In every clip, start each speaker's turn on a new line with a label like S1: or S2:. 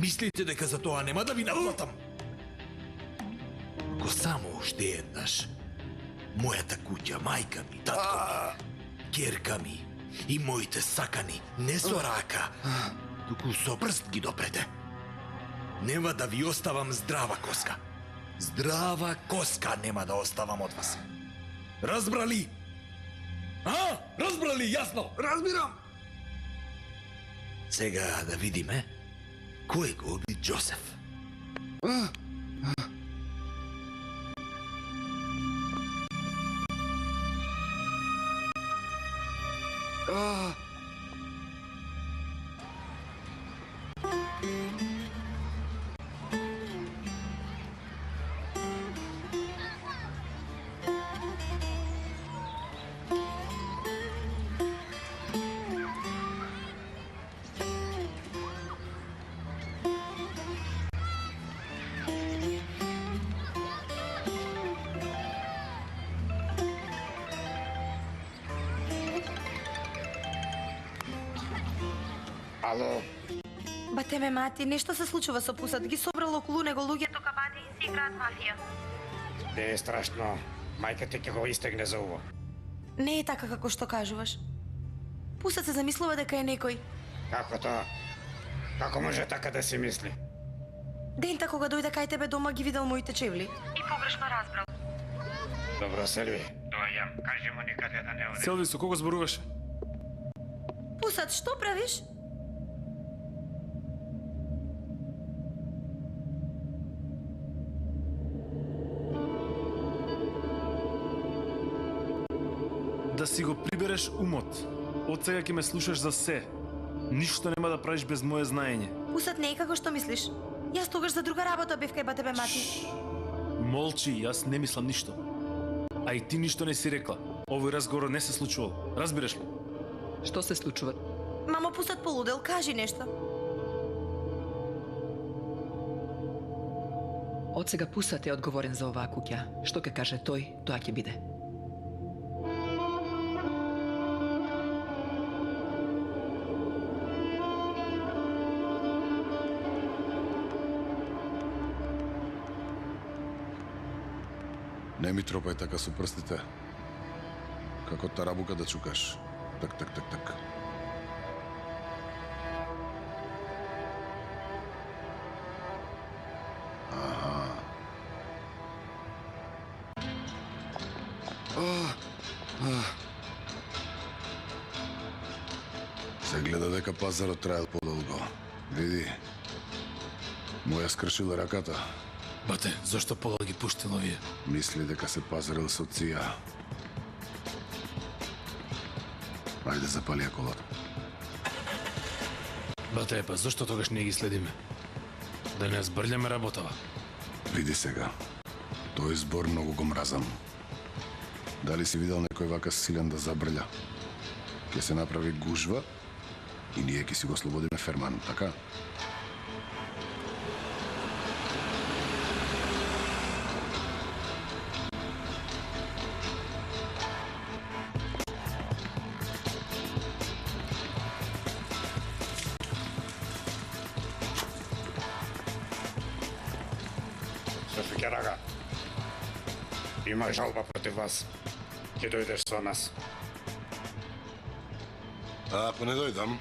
S1: Мислите дека за тоа нема да ви наплатам? Ако само уште еднаш, мојата куќа, мајка ми, татко ми, ќерка ми и моите сакани не со рака, туку со прст ги допрете. Нема да ви оставам здрава коска. Здрава коска нема да оставам од вас. Разбрали? Разбрали, јасно?
S2: Разбирам.
S1: Сега да видиме кој го уби Џозеф.
S2: Ало,
S3: Бате ме мати, нешто се случува со Пусат. Ги собрало околу него луѓето кабади и си играат мафија.
S2: не е страшно. Мајка ти ќе го истегне за ово.
S3: Не е така како што кажуваш. Пусат се замислува дека е некој.
S2: Како тоа? Како може така да си мисли?
S3: Дента кога дојде кај тебе дома ги видел моите чевли. И погрешно разбрал.
S2: Добро, Селви. Доаѓам, кажи му никаде да не оди.
S4: Селви, со кого зборуваше?
S3: Пусат, што правиш?
S4: Да си го прибереш умот. Од сега ќе ме слушаш за се. Ништо нема да правиш без моje знаење.
S3: Пусат не е како што мислиш. Јас тогаш за друга работа бев кај бате ме мати.
S4: Молчи, јас не мислам ништо. А и ти ништо не си рекла. Овој разговор не се случувал. Разбираш ли?
S5: Што се случува?
S3: Мамо, Пусат полудел, кажи нешто.
S5: Од сега Пусат е одговорен за оваа куќа. Што ќе каже тој, тоа ќе биде.
S6: Не ми тропај така со прстите. Како тарабука да чукаш. Так, так, так, так. Се гледа дека пазарот траел подолго. Види, моја скршила раката.
S4: Бате, зошто Пола ги пуштил овие?
S6: Мисли дека се пазарил со ција. Ајде запали ја колата.
S4: Бате, па зошто тогаш не ги следиме? Да не збрљаме работава.
S6: Види сега, тој збор многу го мразам. Дали си видел некој вака силен да забрља? Ќе се направи гужва и ние ќе си го слободиме ферман, така?
S2: Софи Керага, има жалба против вас. Ќе дојдеш со нас.
S6: А ако не дојдам?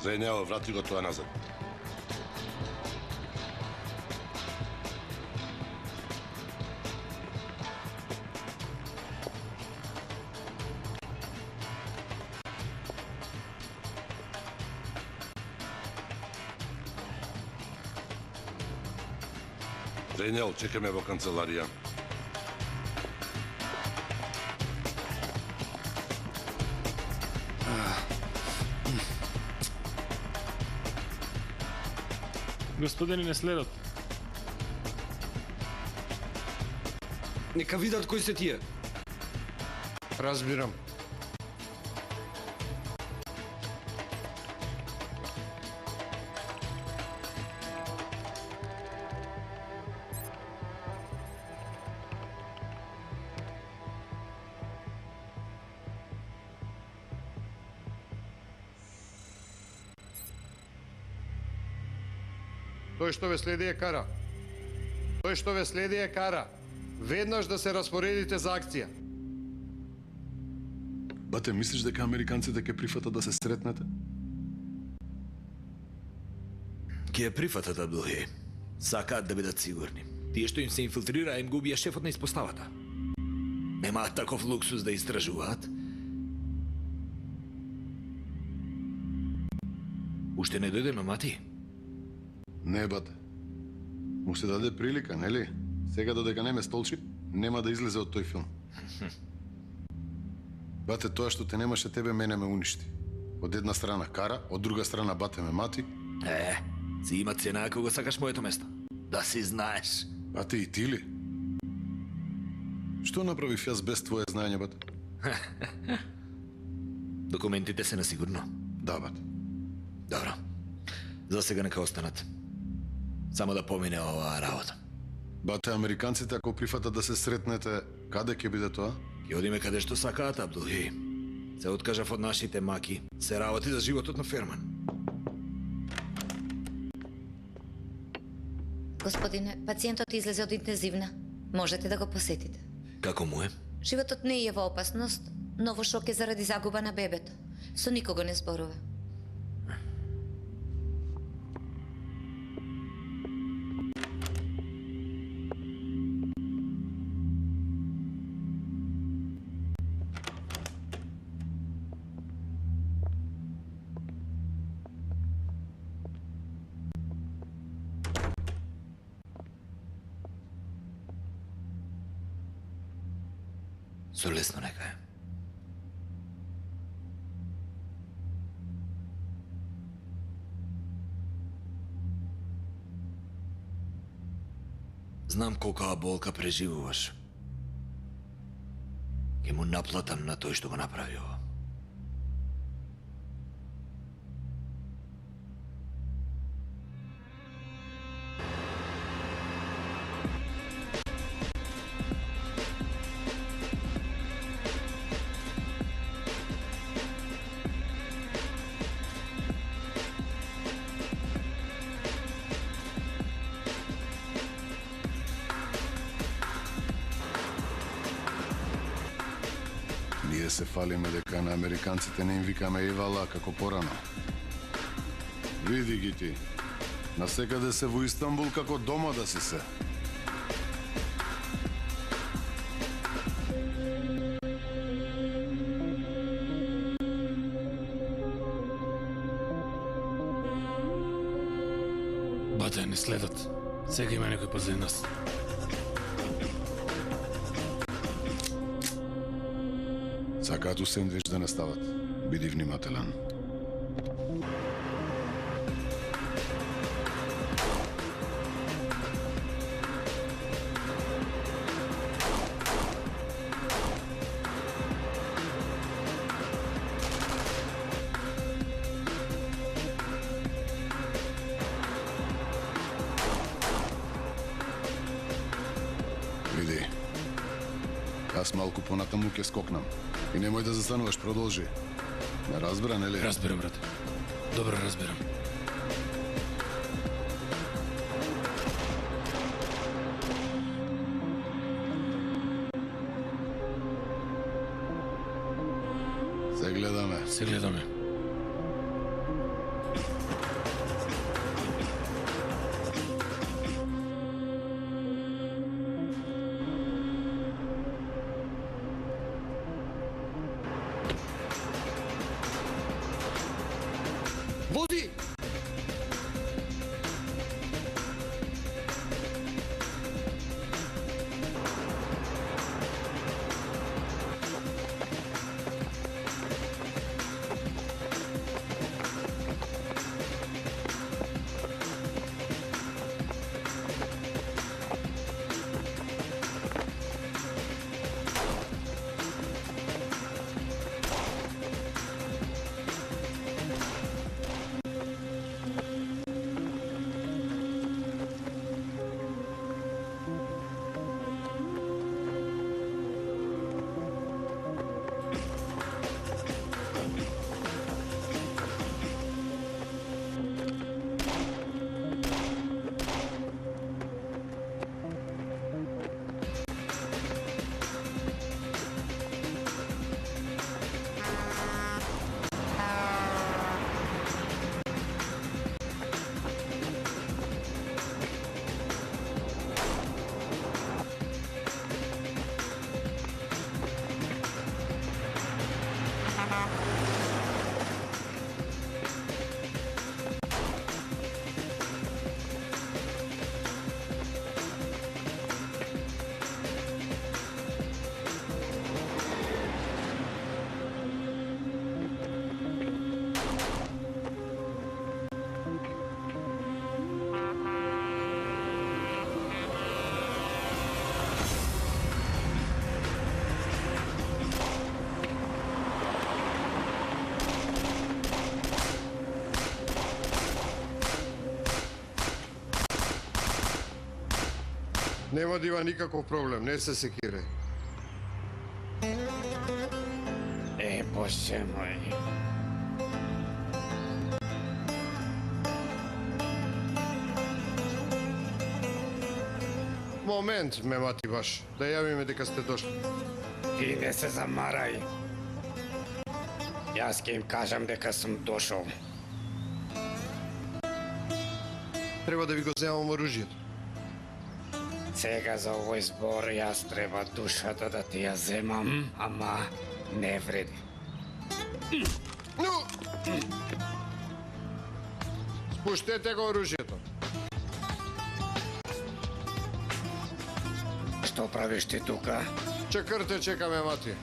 S6: Зајнево, врати го тоа назад. Зајнево, чекаме во канцеларија.
S4: Господини, не следат.
S7: Нека видат кои се тие.
S2: Разбирам. Тој што ве следи е кара. Тој што ве следи е кара. Веднаш да се распоредите за акција.
S6: Бате, мислиш дека американците ќе прифатат да се сретнете?
S1: Ќе ја прифатат, Абдулхи. Сакаат да бидат сигурни. Тие што им се инфилтрира, им губија шефот на испоставата. Немаат таков луксус да истражуваат. Уште не дојде мамати?
S6: Не, бате. Му се даде прилика, нели? Сега додека не ме столчи, нема да излезе од тој филм. Бате, тоа што те немаше тебе, мене ме уништи. Од една страна кара, од друга страна бате ме мати.
S1: Си има цена ако го сакаш моето место. Да си знаеш.
S6: Бате, и ти ли? Што направив јас без твое знаење, бате?
S1: Документите се на сигурно.
S6: Да, бате.
S1: Добро. За сега нека останат. Само да помине оваа работа.
S6: Бате, американците ако прифатат да се сретнете, каде ќе биде тоа?
S1: Ќе одиме каде што сакаат, Абдулхи. Се откажав од нашите маки. Се работи за животот на Ферман.
S7: Господине, пациентот излезе од интензивна. Можете да го посетите.
S1: Како му е?
S7: Животот не е во опасност, но во шок е заради загуба на бебето. Со никого не зборува.
S1: Со лесно нека е. Знам колкава болка преживуваш. Ке му наплатам на тој што го направи ово.
S6: Ние се фалиме дека на американците не им викаме Ивала како порано. Види ги ти. Насекаде се во Истанбул како дома да си се.
S4: Бате, не следат. Сега има некој позади нас.
S6: Сакаат у сендвич да не стават. Биди внимателен. Види. Јас малку понатаму ќе скокнам. И немој да застануваш, продолжи. Не разбра, нели?
S4: Разберам, брат. Добро разберам.
S6: Се гледаме.
S4: Се гледаме.
S1: Вози!
S8: Нема да има никаков проблем, не се секире.
S2: Боже мој.
S8: Момент, ме мати баш, да јавиме дека сте дошли.
S2: Ти не се замарај. Јас ќе им кажам дека сум дошол.
S8: Треба да ви го земам оружјето.
S2: Сега за овој збор јас треба душата да ти ја земам, ама не вреди.
S8: Ну! Спуштете го оружјето.
S2: Што правиш ти тука?
S8: Чекрте, чекаме мати.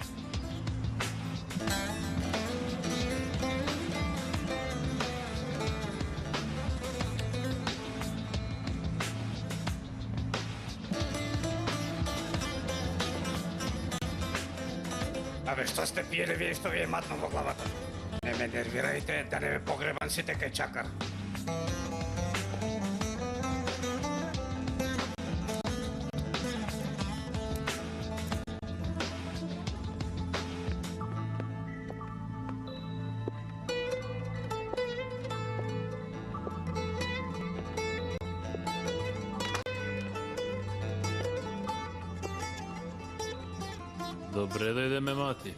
S2: Абе, што сте пиели вие, што ви е матно во главата? Не ме нервирајте, да не ме погребам сите кај чакар.
S4: Добре да идеме, мати.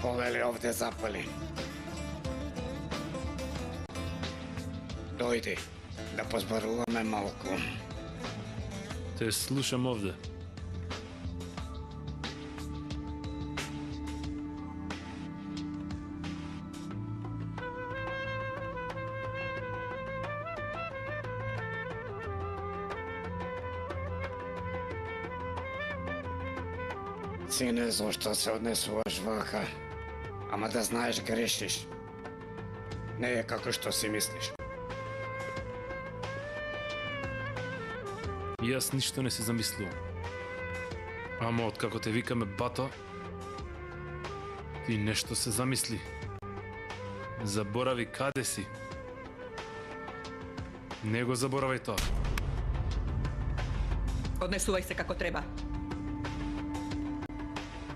S2: Повели овде запали. Дојди, да позборуваме малку.
S4: Те слушам овде.
S2: Сине, зошто се однесуваш вака? Ама да знаеш, грешиш. Не е како што си мислиш.
S4: Јас ништо не си замислувам. Ама откако те викаме бато, ти нешто се замисли. Заборави каде си. Не го заборавај тоа.
S5: Однесувај се како треба.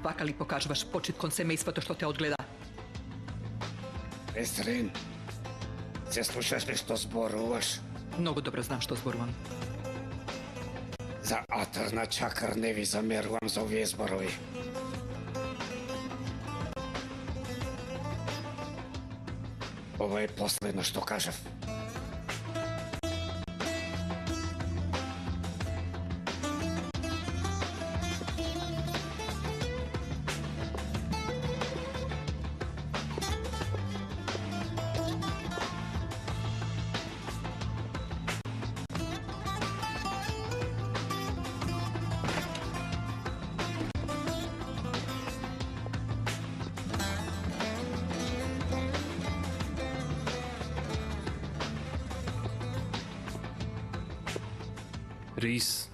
S5: Вака ли покажуваш почит кон семејството што те одгледа?
S2: Есрин, се слушаш ли што зборуваш?
S5: Многу добро знам што зборувам.
S2: За атар на чакар не ви замерувам за овие зборови. Ова е последно што кажав.
S4: Рис,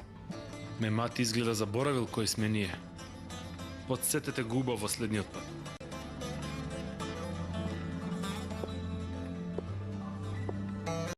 S4: ме мати изгледа заборавил кој сме ние. Подсетете го убаво следниот пат.